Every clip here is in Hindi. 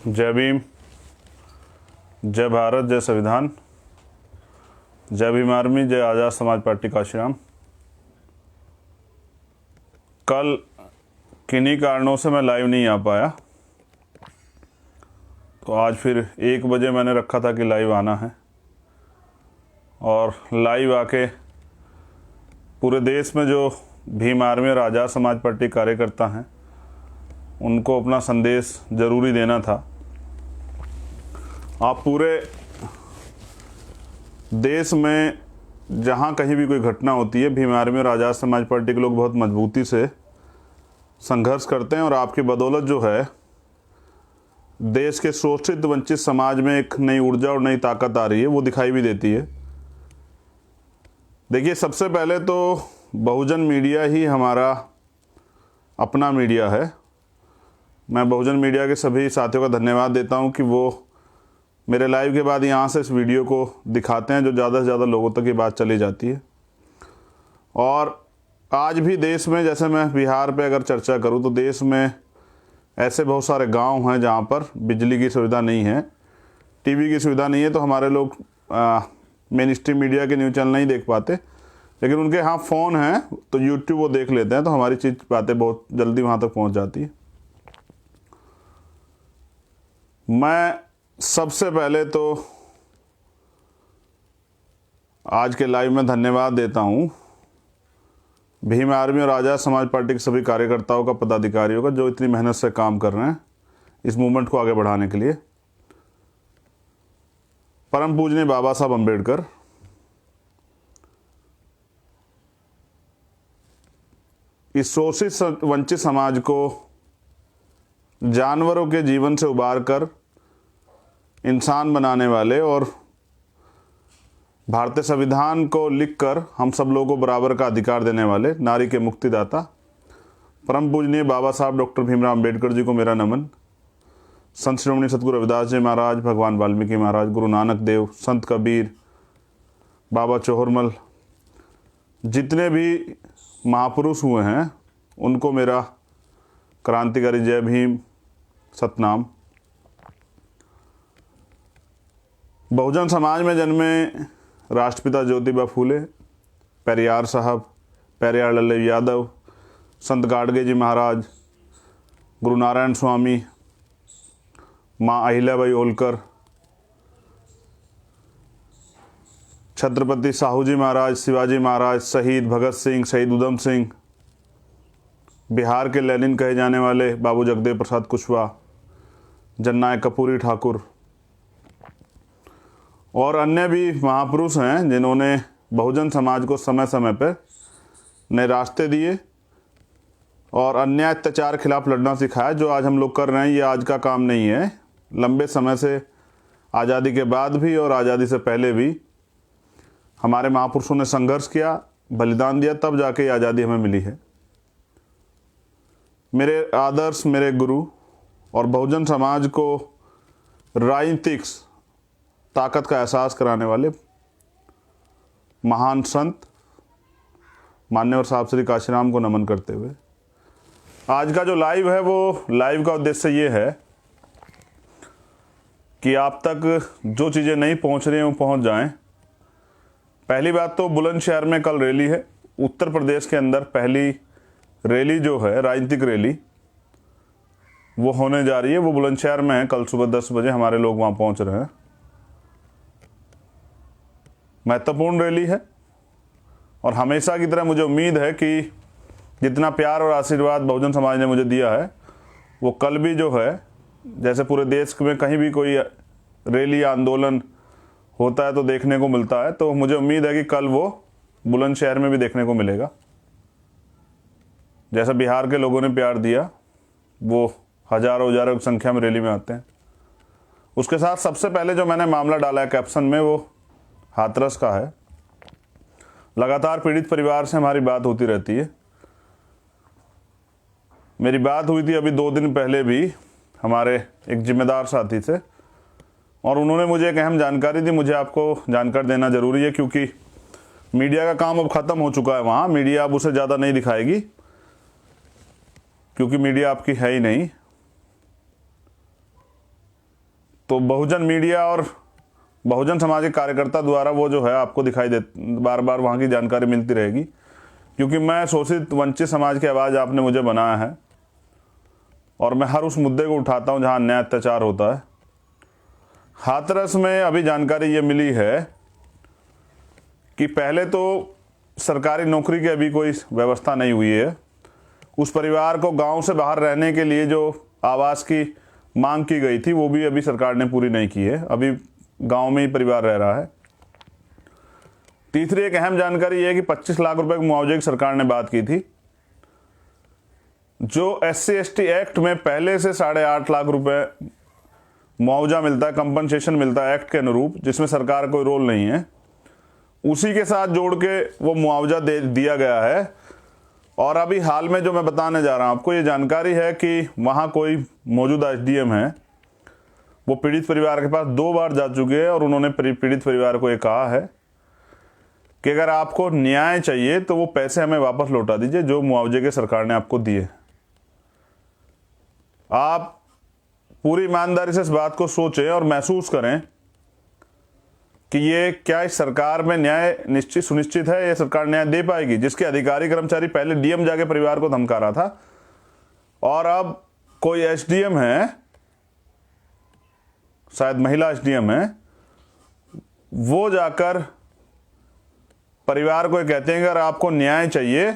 जय भीम, जय भारत, जय संविधान, जय भीम आर्मी, जय आज़ाद समाज पार्टी काशीराम। कल किन्हीं कारणों से मैं लाइव नहीं आ पाया, तो आज फिर 1 बजे मैंने रखा था कि लाइव आना है और लाइव आके पूरे देश में जो भीम आर्मी और आज़ाद समाज पार्टी कार्यकर्ता हैं उनको अपना संदेश ज़रूरी देना था। आप पूरे देश में जहाँ कहीं भी कोई घटना होती है, भीम आर्मी और आज़ाद समाज पार्टी के लोग बहुत मजबूती से संघर्ष करते हैं और आपकी बदौलत जो है देश के शोषित वंचित समाज में एक नई ऊर्जा और नई ताकत आ रही है, वो दिखाई भी देती है। देखिए, सबसे पहले तो बहुजन मीडिया ही हमारा अपना मीडिया है। मैं बहुजन मीडिया के सभी साथियों का धन्यवाद देता हूं कि वो मेरे लाइव के बाद यहाँ से इस वीडियो को दिखाते हैं, जो ज़्यादा से ज़्यादा लोगों तक ये बात चली जाती है। और आज भी देश में, जैसे मैं बिहार पे अगर चर्चा करूँ तो देश में ऐसे बहुत सारे गांव हैं जहाँ पर बिजली की सुविधा नहीं है, टीवी की सुविधा नहीं है, तो हमारे लोग मेन स्ट्रीम मीडिया के न्यूज़ चैनल नहीं देख पाते, लेकिन उनके यहाँ फ़ोन है तो यूट्यूब वो देख लेते हैं, तो हमारी बातें बहुत जल्दी वहाँ तक पहुँच जाती है। मैं सबसे पहले तो आज के लाइव में धन्यवाद देता हूँ भीम आर्मी और आज़ाद समाज पार्टी के सभी कार्यकर्ताओं का, पदाधिकारियों का, जो इतनी मेहनत से काम कर रहे हैं इस मूवमेंट को आगे बढ़ाने के लिए। परम पूजनीय बाबा साहब अम्बेडकर इस शोषित वंचित समाज को जानवरों के जीवन से उबार कर इंसान बनाने वाले और भारतीय संविधान को लिखकर हम सब लोगों को बराबर का अधिकार देने वाले नारी के मुक्तिदाता परम पूजनीय बाबा साहब डॉक्टर भीमराव अम्बेडकर जी को मेरा नमन। संत श्रोमणी सतगुरु रविदास जी महाराज, भगवान वाल्मीकि महाराज, गुरु नानक देव, संत कबीर, बाबा चौहरमल, जितने भी महापुरुष हुए हैं उनको मेरा क्रांतिकारी जय भीम, सतनाम। बहुजन समाज में जन्मे राष्ट्रपिता ज्योतिबा फूले, पेरियार साहब, पेरियार लल्लू यादव, संत गाडगे जी महाराज, गुरु नारायण स्वामी, माँ अहिल्याबाई होलकर, छत्रपति साहू जी महाराज, शिवाजी महाराज, शहीद भगत सिंह, शहीद उधम सिंह, बिहार के लेनिन कहे जाने वाले बाबू जगदेव प्रसाद कुशवाहा, जननायक कर्पूरी ठाकुर और अन्य भी महापुरुष हैं जिन्होंने बहुजन समाज को समय समय पर नए रास्ते दिए और अन्याय अत्याचार खिलाफ लड़ना सिखाया। जो आज हम लोग कर रहे हैं ये आज का काम नहीं है, लंबे समय से, आज़ादी के बाद भी और आज़ादी से पहले भी हमारे महापुरुषों ने संघर्ष किया, बलिदान दिया, तब जाके ये आज़ादी हमें मिली है। मेरे आदर्श, मेरे गुरु और बहुजन समाज को राजनीतिक ताकत का एहसास कराने वाले महान संत मान्यवर साहब श्री काशीराम को नमन करते हुए आज का जो लाइव है, वो लाइव का उद्देश्य ये है कि आप तक जो चीज़ें नहीं पहुंच रही हैं वो पहुंच जाएं। पहली बात तो बुलंदशहर में कल रैली है, उत्तर प्रदेश के अंदर पहली रैली जो है, राजनीतिक रैली, वो होने जा रही है। वो बुलंदशहर में है, कल सुबह 10 बजे हमारे लोग वहाँ पहुँच रहे हैं। महत्वपूर्ण रैली है और हमेशा की तरह मुझे उम्मीद है कि जितना प्यार और आशीर्वाद बहुजन समाज ने मुझे दिया है वो कल भी जो है, जैसे पूरे देश में कहीं भी कोई रैली या आंदोलन होता है तो देखने को मिलता है, तो मुझे उम्मीद है कि कल वो बुलंदशहर में भी देखने को मिलेगा। जैसा बिहार के लोगों ने प्यार दिया, वो हजारों हजारों की संख्या में रैली में आते हैं। उसके साथ सबसे पहले जो मैंने मामला डाला है कैप्शन में, वो हाथरस का है। लगातार पीड़ित परिवार से हमारी बात होती रहती है। मेरी बात हुई थी अभी 2 दिन पहले भी हमारे एक जिम्मेदार साथी से, और उन्होंने मुझे एक अहम जानकारी दी। मुझे आपको जानकारी देना ज़रूरी है क्योंकि मीडिया का काम अब ख़त्म हो चुका है वहाँ। मीडिया अब उसे ज़्यादा नहीं दिखाएगी क्योंकि मीडिया आपकी है ही नहीं। तो बहुजन मीडिया और बहुजन समाज के कार्यकर्ता द्वारा वो जो है आपको दिखाई दे, बार बार वहाँ की जानकारी मिलती रहेगी, क्योंकि मैं शोषित वंचित समाज की आवाज़ आपने मुझे बनाया है और मैं हर उस मुद्दे को उठाता हूँ जहाँ अन्याय अत्याचार होता है। हाथरस में अभी जानकारी ये मिली है कि पहले तो सरकारी नौकरी की अभी कोई व्यवस्था नहीं हुई है। उस परिवार को गांव से बाहर रहने के लिए जो आवास की मांग की गई थी वो भी अभी सरकार ने पूरी नहीं की है, अभी गांव में ही परिवार रह रहा है। तीसरी एक अहम जानकारी यह है कि 25 लाख रुपए के मुआवजे की सरकार ने बात की थी। जो SC/ST एक्ट में पहले से 8.5 लाख रुपए मुआवजा मिलता है, कंपनसेशन मिलता है एक्ट के अनुरूप, जिसमें सरकार कोई रोल नहीं है, उसी के साथ जोड़ के वो मुआवजा दे दिया गया है। और अभी हाल में जो मैं बताने जा रहा हूं आपको, ये जानकारी है कि वहां कोई मौजूदा SDM है, वो पीड़ित परिवार के पास 2 बार जा चुके हैं और उन्होंने पीड़ित परिवार को ये कहा है कि अगर आपको न्याय चाहिए तो वो पैसे हमें वापस लौटा दीजिए जो मुआवजे के सरकार ने आपको दिए। आप पूरी ईमानदारी से इस बात को सोचें और महसूस करें कि ये क्या इस सरकार में न्याय सुनिश्चित है, ये सरकार न्याय दे पाएगी, जिसके अधिकारी कर्मचारी पहले DM जाके परिवार को धमका रहा था और अब कोई SDM है, शायद महिला SDM है, वो जाकर परिवार को ये कहते हैं कि अगर आपको न्याय चाहिए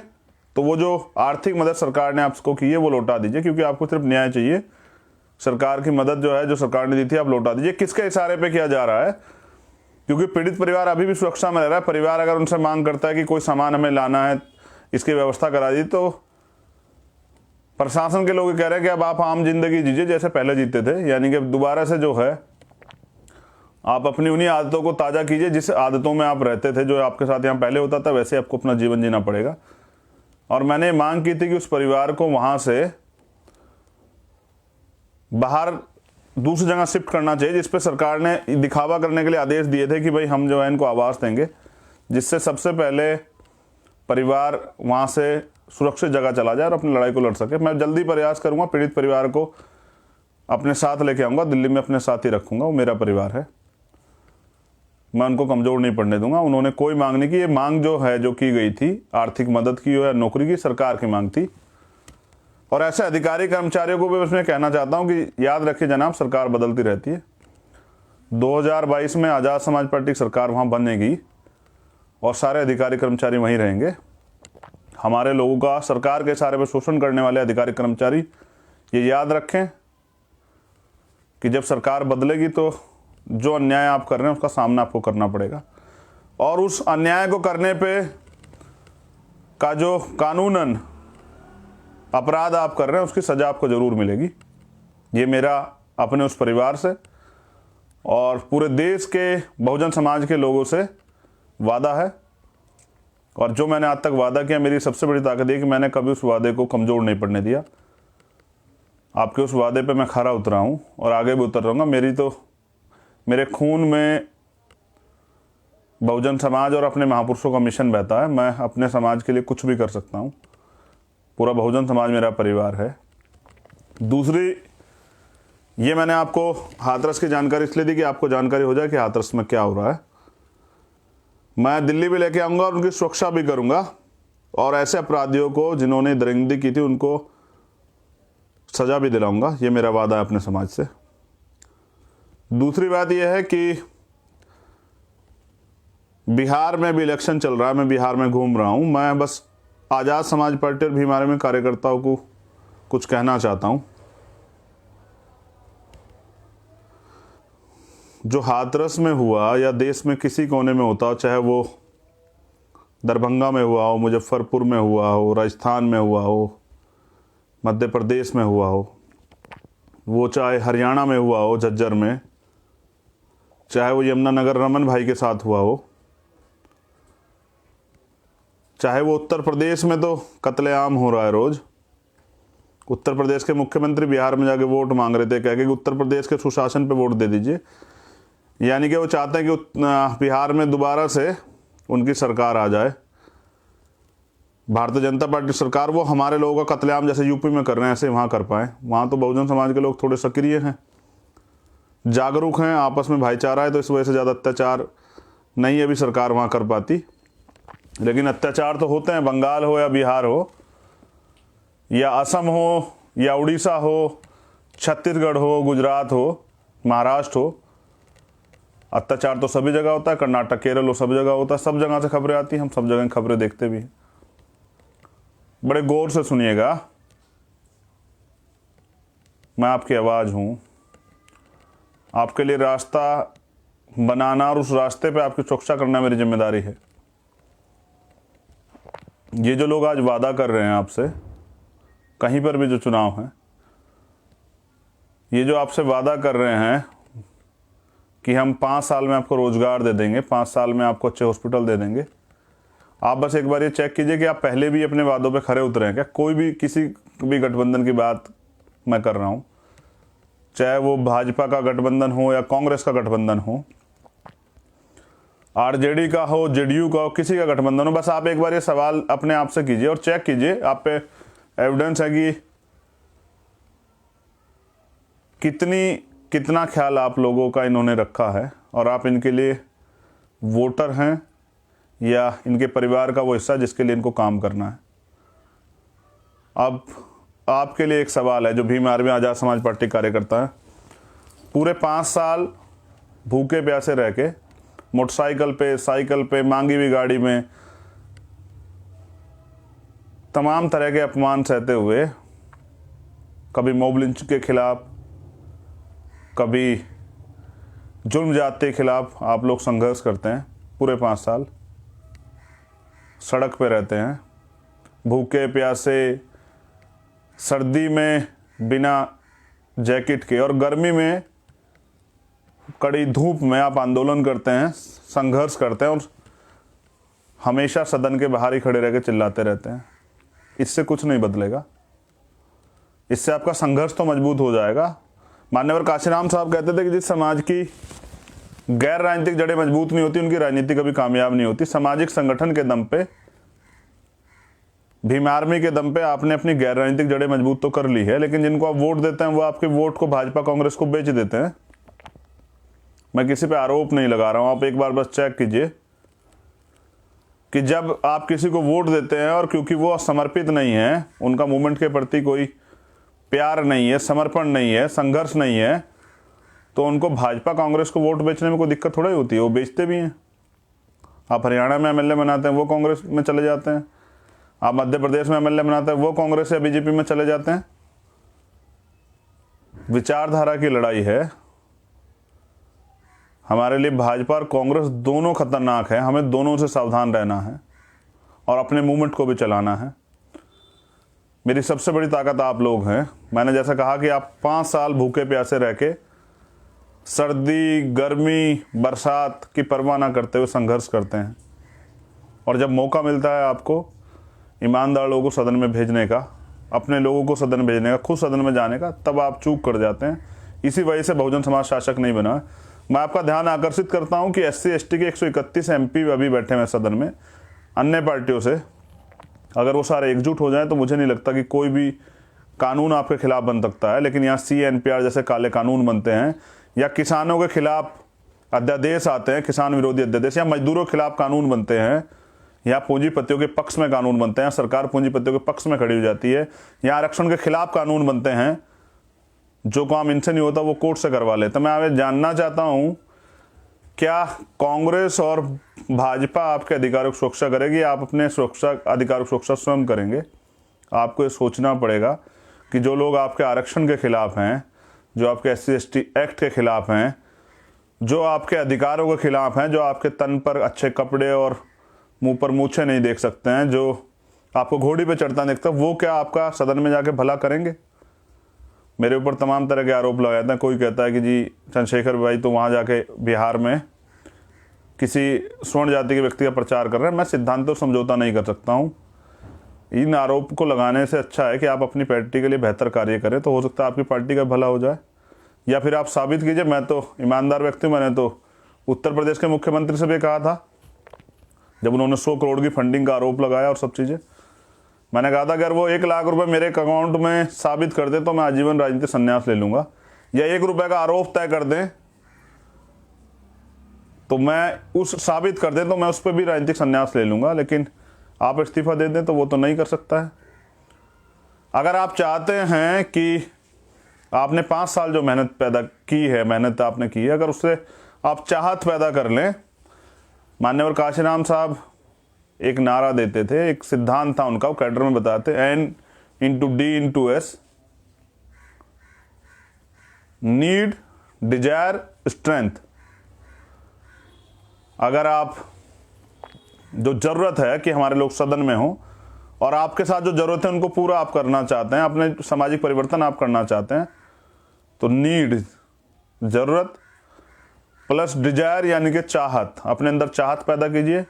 तो वो जो आर्थिक मदद सरकार ने आपको की है वो लौटा दीजिए, क्योंकि आपको सिर्फ न्याय चाहिए, सरकार की मदद जो है जो सरकार ने दी थी आप लौटा दीजिए। किसके इशारे पे किया जा रहा है? क्योंकि पीड़ित परिवार अभी भी सुरक्षा में रह रहा है। परिवार अगर उनसे मांग करता है कि कोई सामान हमें लाना है, इसकी व्यवस्था करा दी, तो प्रशासन के लोग कह रहे हैं कि अब आप आम जिंदगी जीजिए जैसे पहले जीते थे, यानी कि दोबारा से जो है आप अपनी उन्हीं आदतों को ताज़ा कीजिए जिस आदतों में आप रहते थे, जो आपके साथ यहाँ पहले होता था, वैसे आपको अपना जीवन जीना पड़ेगा। और मैंने मांग की थी कि उस परिवार को वहाँ से बाहर दूसरी जगह शिफ्ट करना चाहिए, जिस पे सरकार ने दिखावा करने के लिए आदेश दिए थे कि भाई हम जो है इनको आवास देंगे, जिससे सबसे पहले परिवार वहाँ से सुरक्षित जगह चला जाए और अपनी लड़ाई को लड़ सके। मैं जल्दी प्रयास करूँगा, पीड़ित परिवार को अपने साथ लेके आऊँगा, दिल्ली में अपने साथ ही रखूँगा, वो मेरा परिवार है, मैं उनको कमज़ोर नहीं पड़ने दूंगा। उन्होंने कोई मांग नहीं की, ये मांग जो है जो की गई थी आर्थिक मदद की हो या नौकरी की, सरकार की मांग थी। और ऐसे अधिकारी कर्मचारियों को भी उसमें कहना चाहता हूं कि याद रखिए जनाब, सरकार बदलती रहती है। 2022 में आज़ाद समाज पार्टी की सरकार वहां बनेगी और सारे अधिकारी कर्मचारी वहीं रहेंगे। हमारे लोगों का सरकार के इशारे पर शोषण करने वाले अधिकारी कर्मचारी ये याद रखें कि जब सरकार बदलेगी तो जो अन्याय आप कर रहे हैं उसका सामना आपको करना पड़ेगा, और उस अन्याय को करने पे का जो कानूनन अपराध आप कर रहे हैं उसकी सजा आपको जरूर मिलेगी। ये मेरा अपने उस परिवार से और पूरे देश के बहुजन समाज के लोगों से वादा है, और जो मैंने आज तक वादा किया, मेरी सबसे बड़ी ताकत है कि मैंने कभी उस वादे को कमज़ोर नहीं पड़ने दिया। आपके उस वादे पे मैं खरा उतरा हूँ और आगे भी उतर रहूँगा। मेरे खून में बहुजन समाज और अपने महापुरुषों का मिशन बहता है। मैं अपने समाज के लिए कुछ भी कर सकता हूँ। पूरा बहुजन समाज मेरा परिवार है। दूसरी, ये मैंने आपको हाथरस की जानकारी इसलिए दी कि आपको जानकारी हो जाए कि हाथरस में क्या हो रहा है। मैं दिल्ली भी लेके आऊँगा और उनकी सुरक्षा भी करूँगा, और ऐसे अपराधियों को जिन्होंने दरिंदगी की थी उनको सज़ा भी दिलाऊँगा। ये मेरा वादा है अपने समाज से। दूसरी बात यह है कि बिहार में भी इलेक्शन चल रहा है, मैं बिहार में घूम रहा हूँ। मैं बस आज़ाद समाज पार्टी और भीम आर्मी में कार्यकर्ताओं को कुछ कहना चाहता हूँ। जो हाथरस में हुआ या देश में किसी कोने में होता हो, चाहे वो दरभंगा में हुआ हो, मुजफ्फरपुर में हुआ हो, राजस्थान में हुआ हो, मध्य प्रदेश में हुआ हो, वो चाहे हरियाणा में हुआ हो झज्जर में, चाहे वो यमुनानगर रमन भाई के साथ हुआ हो, चाहे वो उत्तर प्रदेश में तो कत्लेआम हो रहा है रोज। उत्तर प्रदेश के मुख्यमंत्री बिहार में जाके वोट मांग रहे थे, कह के कि उत्तर प्रदेश के सुशासन पे वोट दे दीजिए। यानी कि वो चाहते हैं कि बिहार में दोबारा से उनकी सरकार आ जाए, भारतीय जनता पार्टी सरकार। वो हमारे लोगों का कत्लेआम जैसे यूपी में कर रहे हैं ऐसे वहाँ कर पाए। वहाँ तो बहुजन समाज के लोग थोड़े सक्रिय हैं, जागरूक हैं, आपस में भाईचारा है, तो इस वजह से ज़्यादा अत्याचार नहीं अभी सरकार वहाँ कर पाती। लेकिन अत्याचार तो होते हैं, बंगाल हो या बिहार हो या असम हो या उड़ीसा हो, छत्तीसगढ़ हो, गुजरात हो, महाराष्ट्र हो, अत्याचार तो सभी जगह होता है। कर्नाटक, केरल हो, सब जगह होता है। सब जगह से खबरें आती हैं, हम सब जगह खबरें देखते भी हैं। बड़े गौर से सुनिएगा, मैं आपकी आवाज़ हूँ, आपके लिए रास्ता बनाना और उस रास्ते पे आपकी सुरक्षा करना मेरी जिम्मेदारी है। ये जो लोग आज वादा कर रहे हैं आपसे, कहीं पर भी जो चुनाव है, ये जो आपसे वादा कर रहे हैं कि हम 5 साल में आपको रोजगार दे देंगे, 5 साल में आपको अच्छे हॉस्पिटल दे देंगे, आप बस एक बार ये चेक कीजिए कि आप पहले भी अपने वादों पे खरे उतरे हैं क्या। कोई भी किसी भी गठबंधन की बात मैं कर रहा हूँ, चाहे वो भाजपा का गठबंधन हो या कांग्रेस का गठबंधन हो, आरजेडी का हो, जेडीयू का हो, किसी का गठबंधन हो, बस आप एक बार ये सवाल अपने आप से कीजिए और चेक कीजिए, आप पे एविडेंस है कि कितना ख्याल आप लोगों का इन्होंने रखा है और आप इनके लिए वोटर हैं या इनके परिवार का वो हिस्सा जिसके लिए इनको काम करना है। अब आपके लिए एक सवाल है, जो भीम आर्मी आज़ाद समाज पार्टी कार्यकर्ता है, पूरे 5 साल भूखे प्यासे रह के मोटरसाइकिल पे, साइकिल पे, मांगी हुई गाड़ी में तमाम तरह के अपमान सहते हुए, कभी मॉब लिंच के खिलाफ, कभी जुल्म जाति के खिलाफ आप लोग संघर्ष करते हैं। पूरे 5 साल सड़क पे रहते हैं, भूखे प्यासे, सर्दी में बिना जैकेट के और गर्मी में कड़ी धूप में आप आंदोलन करते हैं, संघर्ष करते हैं और हमेशा सदन के बाहर ही खड़े रह के चिल्लाते रहते हैं। इससे कुछ नहीं बदलेगा, इससे आपका संघर्ष तो मजबूत हो जाएगा। मान्यवर काशीराम साहब कहते थे कि जिस समाज की गैर राजनीतिक जड़ें मजबूत नहीं होती, उनकी राजनीति कभी कामयाब नहीं होती। सामाजिक संगठन के दम पे, भीम आर्मी के दम पे आपने अपनी गैर राजनीतिक जड़ें मजबूत तो कर ली है, लेकिन जिनको आप वोट देते हैं वो आपके वोट को भाजपा कांग्रेस को बेच देते हैं। मैं किसी पे आरोप नहीं लगा रहा हूं, आप एक बार बस चेक कीजिए कि जब आप किसी को वोट देते हैं और क्योंकि वो समर्पित नहीं है, उनका मूवमेंट के प्रति कोई प्यार नहीं है, समर्पण नहीं है, संघर्ष नहीं है, तो उनको भाजपा कांग्रेस को वोट बेचने में कोई दिक्कत थोड़ा ही होती है, वो बेचते भी हैं। आप हरियाणा में एमएलए बनाते हैं, वो कांग्रेस में चले जाते हैं। आप मध्य प्रदेश में एमएलए बनाते हैं, वो कांग्रेस या बीजेपी में चले जाते हैं। विचारधारा की लड़ाई है। हमारे लिए भाजपा और कांग्रेस दोनों खतरनाक है, हमें दोनों से सावधान रहना है और अपने मूवमेंट को भी चलाना है। मेरी सबसे बड़ी ताकत आप लोग हैं। मैंने जैसा कहा कि आप 5 साल भूखे प्यासे रह के सर्दी, गर्मी, बरसात की परवाह ना करते हुए संघर्ष करते हैं, और जब मौका मिलता है आपको ईमानदार लोगों को सदन में भेजने का, अपने लोगों को सदन में भेजने का, खुद सदन में जाने का, तब आप चूक कर जाते हैं। इसी वजह से बहुजन समाज शासक नहीं बना। मैं आपका ध्यान आकर्षित करता हूं कि SC/ST के 131 MP अभी बैठे हैं सदन में अन्य पार्टियों से। अगर वो सारे एकजुट हो जाएं तो मुझे नहीं लगता कि कोई भी कानून आपके खिलाफ बन सकता है। लेकिन यहाँ CNPR जैसे काले कानून बनते हैं, या किसानों के खिलाफ अध्यादेश आते हैं, किसान विरोधी अध्यादेश, या मजदूरों के खिलाफ कानून बनते हैं, या पूंजीपतियों के पक्ष में कानून बनते हैं, सरकार पूंजीपतियों के पक्ष में खड़ी हो जाती है, या आरक्षण के खिलाफ कानून बनते हैं, जो काम इनसे नहीं होता वो कोर्ट से करवा लेते। मैं आपसे जानना चाहता हूं, क्या कांग्रेस और भाजपा आपके अधिकारों की सुरक्षा करेगी? आप अपने सुरक्षा अधिकारों की सुरक्षा स्वयं करेंगे? आपको ये सोचना पड़ेगा कि जो लोग आपके आरक्षण के खिलाफ हैं, जो आपके SC/ST एक्ट के खिलाफ हैं, जो आपके अधिकारों के खिलाफ हैं, जो आपके तन पर अच्छे कपड़े और मुंह पर मूछें नहीं देख सकते हैं, जो आपको घोड़ी पे चढ़ता देखता, वो क्या आपका सदन में जाके भला करेंगे? मेरे ऊपर तमाम तरह के आरोप लगाए थे। कोई कहता है कि जी चंद्रशेखर भाई तो वहाँ जाके बिहार में किसी स्वर्ण जाति के व्यक्ति का प्रचार कर रहे हैं। मैं सिद्धांतों समझौता नहीं कर सकता हूँ। इन आरोप को लगाने से अच्छा है कि आप अपनी पार्टी के लिए बेहतर कार्य करें, तो हो सकता है आपकी पार्टी का भला हो जाए, या फिर आप साबित कीजिए। मैं तो ईमानदार व्यक्ति, मैंने तो उत्तर प्रदेश के मुख्यमंत्री से भी कहा था जब उन्होंने 100 करोड़ की फंडिंग का आरोप लगाया और सब चीज़ें, मैंने कहा था अगर वो 1 लाख रुपए मेरे अकाउंट में साबित कर दे तो मैं आजीवन राजनीतिक संन्यास ले लूँगा। या 1 रुपए का आरोप तय कर दें तो मैं उस साबित कर दें तो मैं उस पर भी राजनीतिक संन्यास ले लूंगा, लेकिन आप इस्तीफा दे दें तो वो तो नहीं कर सकता है। अगर आप चाहते हैं कि आपने 5 साल जो मेहनत पैदा की है, मेहनत आपने की है, अगर उससे आप चाहत पैदा कर लें, मान्यवर काशीराम साहब एक नारा देते थे, एक सिद्धांत था उनका, वो कैडर में बताते, N into D into S, need, desire, strength. अगर आप जो जरूरत है कि हमारे लोग सदन में हों और आपके साथ जो जरूरत है उनको पूरा आप करना चाहते हैं, अपने सामाजिक परिवर्तन आप करना चाहते हैं, तो नीड जरूरत प्लस डिजायर यानी कि चाहत, अपने अंदर चाहत पैदा कीजिए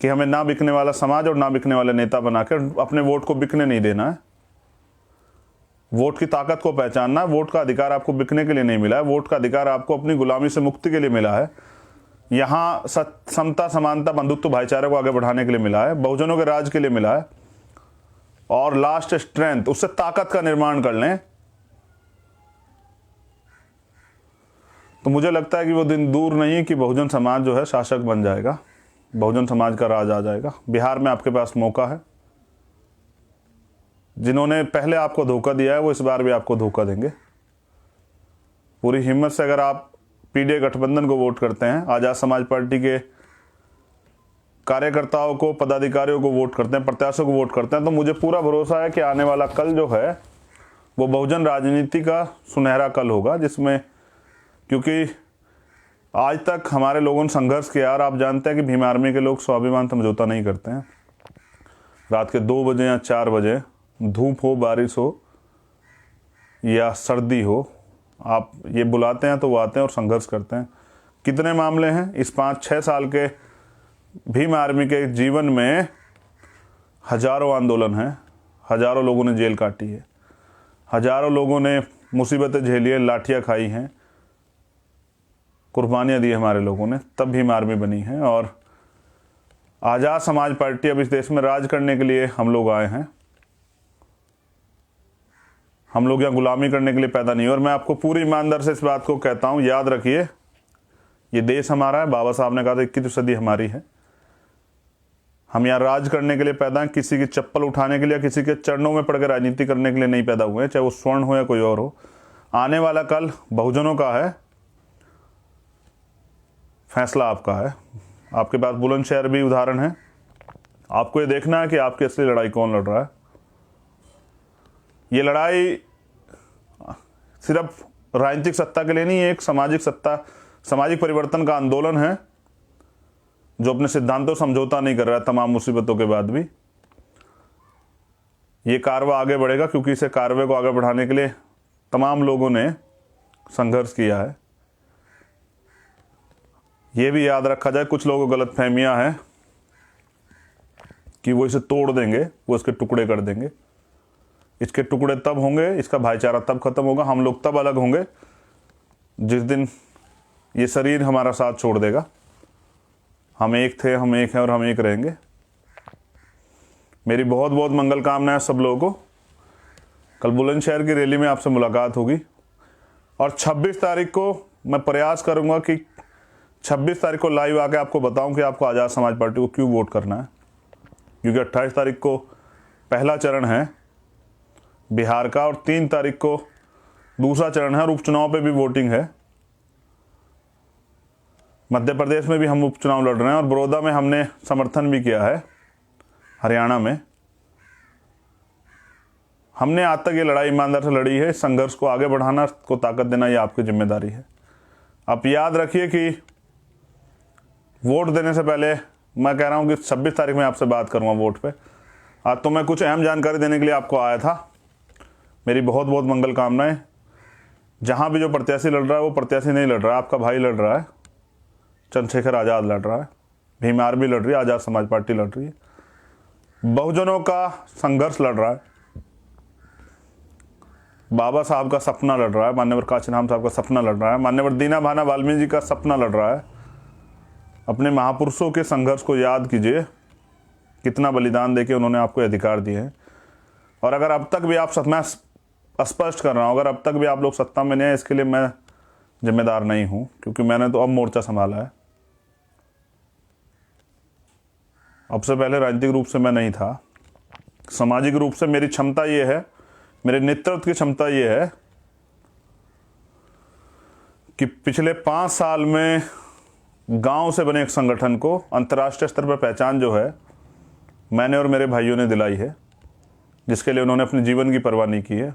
कि हमें ना बिकने वाला समाज और ना बिकने वाले नेता बनाकर अपने वोट को बिकने नहीं देना है। वोट की ताकत को पहचानना है। वोट का अधिकार आपको बिकने के लिए नहीं मिला है, वोट का अधिकार आपको अपनी गुलामी से मुक्ति के लिए मिला है। यहाँ समता, समानता, बंधुत्व, भाईचारे को आगे बढ़ाने के लिए मिला है, बहुजनों के राज के लिए मिला है। और लास्ट स्ट्रेंथ, उससे ताकत का निर्माण कर लें। तो मुझे लगता है कि वो दिन दूर नहीं कि बहुजन समाज जो है शासक बन जाएगा, बहुजन समाज का राज आ जाएगा। बिहार में आपके पास मौका है। जिन्होंने पहले आपको धोखा दिया है वो इस बार भी आपको धोखा देंगे। पूरी हिम्मत से अगर आप पीडीए गठबंधन को वोट करते हैं, आज़ाद समाज पार्टी के कार्यकर्ताओं को, पदाधिकारियों को वोट करते हैं, प्रत्याशियों को वोट करते हैं, तो मुझे पूरा भरोसा है कि आने वाला कल जो है वो बहुजन राजनीति का सुनहरा कल होगा, जिसमें, क्योंकि आज तक हमारे लोगों ने संघर्ष किया और आप जानते हैं कि भीम आर्मी के लोग स्वाभिमान समझौता नहीं करते हैं। रात के 2 बजे या 4 बजे, धूप हो, बारिश हो या सर्दी हो, आप ये बुलाते हैं तो वो आते हैं और संघर्ष करते हैं। कितने मामले हैं इस 5-6 साल के भीम आर्मी के जीवन में? हजारों आंदोलन हैं, हजारों लोगों ने जेल काटी है, हजारों लोगों ने मुसीबतें झेली है, लाठियाँ खाई हैं, कुर्बानियाँ दी हमारे लोगों ने, तब भीम आर्मी बनी है। और आज़ाद समाज पार्टी अब इस देश में राज करने के लिए हम लोग आए हैं। हम लोग यहाँ गुलामी करने के लिए पैदा नहीं। और मैं आपको पूरी ईमानदार से इस बात को कहता हूँ, याद रखिए, ये देश हमारा है। बाबा साहब ने कहा था 21वीं सदी हमारी है। हम यहाँ राज करने के लिए पैदा हैं, किसी की चप्पल उठाने के लिए, किसी के चरणों में पड़ के राजनीति करने के लिए नहीं पैदा हुए हैं, चाहे वो स्वर्ण हो या कोई और हो। आने वाला कल बहुजनों का है, फैसला आपका है। आपके पास बुलंदशहर भी उदाहरण है। आपको ये देखना है कि आपकी असली लड़ाई कौन लड़ रहा है। ये लड़ाई सिर्फ राजनीतिक सत्ता के लिए नहीं है, एक सामाजिक सत्ता, सामाजिक परिवर्तन का आंदोलन है जो अपने सिद्धांतों समझौता नहीं कर रहा है तमाम मुसीबतों के बाद भी। ये कारवा आगे बढ़ेगा क्योंकि इसे कारवे को आगे बढ़ाने के लिए तमाम लोगों ने संघर्ष किया है। ये भी याद रखा जाए, कुछ लोगों को गलतफहमियां हैं कि वो इसे तोड़ देंगे, वो इसके टुकड़े कर देंगे। इसके टुकड़े तब होंगे, इसका भाईचारा तब खत्म होगा, हम लोग तब अलग होंगे जिस दिन ये शरीर हमारा साथ छोड़ देगा। हम एक थे, हम एक हैं और हम एक रहेंगे। मेरी बहुत बहुत मंगल कामनाएं सब लोगों को। कल बुलंदशहर की रैली में आपसे मुलाकात होगी और 26 तारीख को मैं प्रयास करूंगा कि 26 तारीख को लाइव आके आपको बताऊं कि आपको आज़ाद समाज पार्टी को क्यों वोट करना है। क्योंकि 28 तारीख को पहला चरण है बिहार का और 3 तारीख को दूसरा चरण है और उपचुनाव पे भी वोटिंग है। मध्य प्रदेश में भी हम उपचुनाव लड़ रहे हैं और बड़ौदा में हमने समर्थन भी किया है। हरियाणा में हमने आज तक ये लड़ाई ईमानदार से लड़ी है। इस संघर्ष को आगे बढ़ाना, को ताकत देना, ये आपकी जिम्मेदारी है। आप याद रखिए कि वोट देने से पहले मैं कह रहा हूँ कि 26 तारीख में आपसे बात करूँगा वोट पे। आज तो मैं कुछ अहम जानकारी देने के लिए आपको आया था। मेरी बहुत बहुत मंगल कामनाएं। जहाँ भी जो प्रत्याशी लड़ रहा है वो प्रत्याशी नहीं लड़ रहा है, आपका भाई लड़ रहा है, चंद्रशेखर आज़ाद लड़ रहा है, भीम आर्मी लड़ रही है, आज़ाद समाज पार्टी लड़ रही है, बहुजनों का संघर्ष लड़ रहा है, बाबा साहब का सपना लड़ रहा है, मान्यवर काशीराम साहब का सपना लड़ रहा है, मान्यवर दीना भाना वाल्मीकि जी का सपना लड़ रहा है। अपने महापुरुषों के संघर्ष को याद कीजिए, कितना बलिदान देके उन्होंने आपको अधिकार दिए हैं। और अगर अब तक भी आप, मैं स्पष्ट कर रहा हूँ, अगर अब तक भी आप लोग सत्ता में नहीं है इसके लिए मैं जिम्मेदार नहीं हूँ, क्योंकि मैंने तो अब मोर्चा संभाला है। अब से पहले राजनीतिक रूप से मैं नहीं था। सामाजिक रूप से मेरी क्षमता ये है, मेरे नेतृत्व की क्षमता ये है कि पिछले 5 साल में गांव से बने एक संगठन को अंतर्राष्ट्रीय स्तर पर पहचान जो है मैंने और मेरे भाइयों ने दिलाई है, जिसके लिए उन्होंने अपने जीवन की परवाह नहीं की है,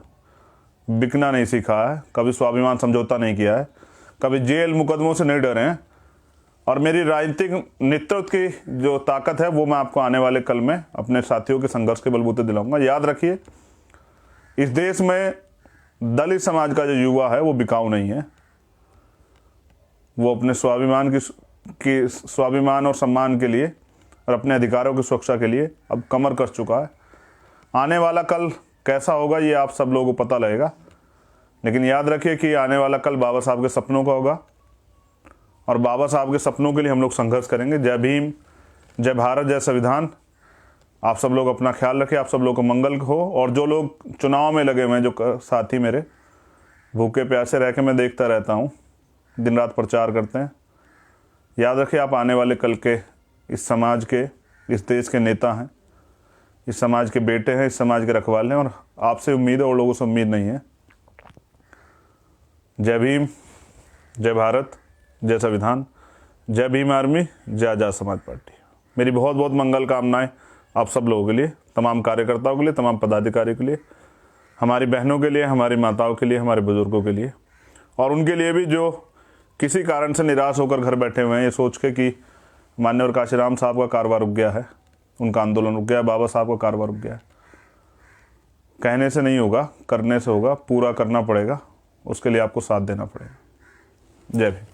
बिकना नहीं सीखा है, कभी स्वाभिमान समझौता नहीं किया है, कभी जेल मुकदमों से नहीं डरे हैं। और मेरी राजनीतिक नेतृत्व की जो ताकत है वो मैं आपको आने वाले कल में अपने साथियों के संघर्ष के बलबूते दिलाऊंगा। याद रखिए, इस देश में दलित समाज का जो युवा है वो बिकाऊ नहीं है। वो अपने स्वाभिमान और सम्मान के लिए और अपने अधिकारों की सुरक्षा के लिए अब कमर कस चुका है। आने वाला कल कैसा होगा ये आप सब लोगों को पता लगेगा, लेकिन याद रखिए कि आने वाला कल बाबा साहब के सपनों का होगा और बाबा साहब के सपनों के लिए हम लोग संघर्ष करेंगे। जय भीम, जय भारत, जय संविधान। आप सब लोग अपना ख्याल रखें, आप सब लोग को मंगल हो। और जो लोग चुनाव में लगे हुए हैं, जो साथी मेरे भूखे प्यासे रह के मैं देखता रहता हूँ, दिन रात प्रचार करते हैं, याद रखिए आप आने वाले कल के इस समाज के, इस देश के नेता हैं, इस समाज के बेटे हैं, इस समाज के रखवाले हैं। और आपसे उम्मीद है और लोगों से उम्मीद नहीं है। जय भीम, जय भारत, जय संविधान, जय भीम आर्मी, जय आज़ाद समाज पार्टी। मेरी बहुत बहुत मंगल कामनाएं आप सब लोगों के लिए, तमाम कार्यकर्ताओं के लिए, तमाम पदाधिकारियों के लिए, हमारी बहनों के लिए, हमारी माताओं के लिए, हमारे बुजुर्गों के लिए, और उनके लिए भी जो किसी कारण से निराश होकर घर बैठे हुए हैं ये सोच के कि माननीय काशीराम साहब का कारोबार रुक गया है, उनका आंदोलन रुक गया है, बाबा साहब का कारोबार रुक गया है। कहने से नहीं होगा, करने से होगा। पूरा करना पड़ेगा, उसके लिए आपको साथ देना पड़ेगा। जय भीम।